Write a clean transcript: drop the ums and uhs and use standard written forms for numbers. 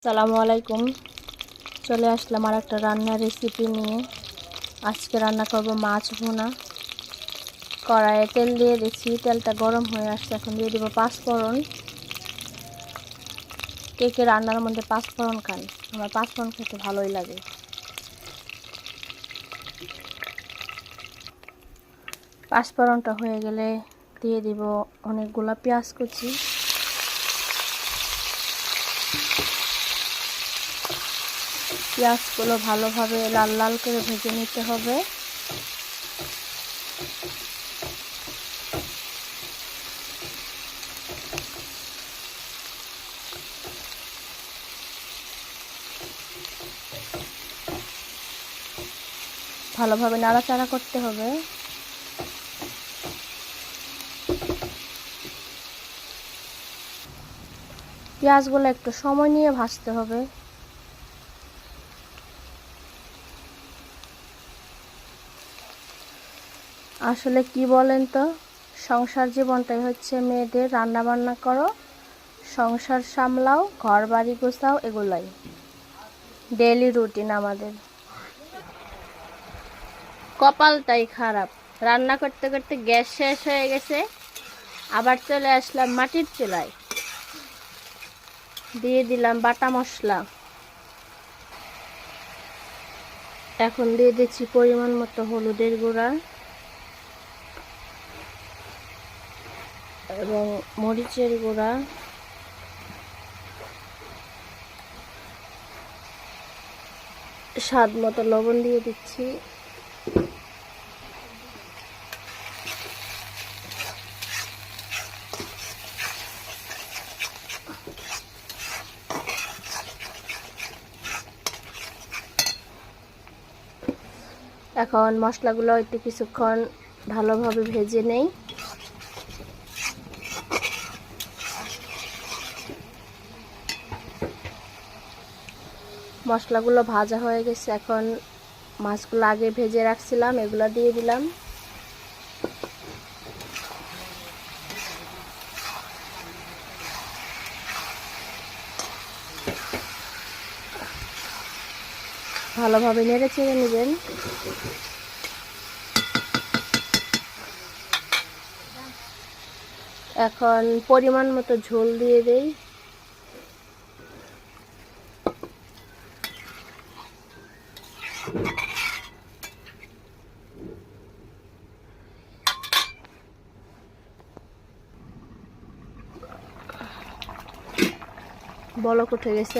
আসসালামু আলাইকুম। চলে আসলাম আর একটা রান্নার রেসিপি নিয়ে। আজকে রান্না করব মাছ ভুনা। কড়াইয়ে তেল দিয়ে দিচ্ছি, তেলটা গরম হয়ে আসছে। এখন দিয়ে দেবো পাঁচফোড়ন। কে কে রান্নার মধ্যে পাঁচফোড়ন খান? আমার পাঁচফোড়ন খেতে ভালোই লাগে। পাঁচফোড়নটা হয়ে গেলে দিয়ে দিব অনেকগুলো পেঁয়াজ কুচি। পেঁয়াজগুলো ভালোভাবে লাল লাল করে ভেজে নিতে হবে। ভালোভাবে নাড়াচাড়া করতে হবে। পেঁয়াজগুলো একটু সময় নিয়ে ভাজতে হবে। আসলে কি বলেন তো, সংসার জীবনটাই হচ্ছে মেয়েদের রান্না বান্না করো, সংসার সামলাও, ঘর বাড়ি গোছাও, এগুলাই ডেইলি রুটিন আমাদের। কপালটাই খারাপ, রান্না করতে করতে গ্যাস শেষ হয়ে গেছে। আবার চলে আসলাম মাটির চুলায়, দিয়ে দিলাম বাটা মশলা। এখন দিয়ে দিচ্ছি পরিমাণ মতো হলুদের গুঁড়া এবং মরিচের গুঁড়া, স্বাদ মতো লবণ দিয়ে দিচ্ছি। এখন মশলাগুলো একটু কিছুক্ষণ ভালোভাবে ভেজে নেই। মশলাগুলো ভাজা হয়ে গেছে। এখন মাছগুলো আগে ভেজে রাখছিলাম, এগুলো দিয়ে দিলাম। ভালোভাবে নেড়ে চেড়ে নেবেন। এখন পরিমাণ মতো ঝোল দিয়ে দেই। বলক উঠে গেছে।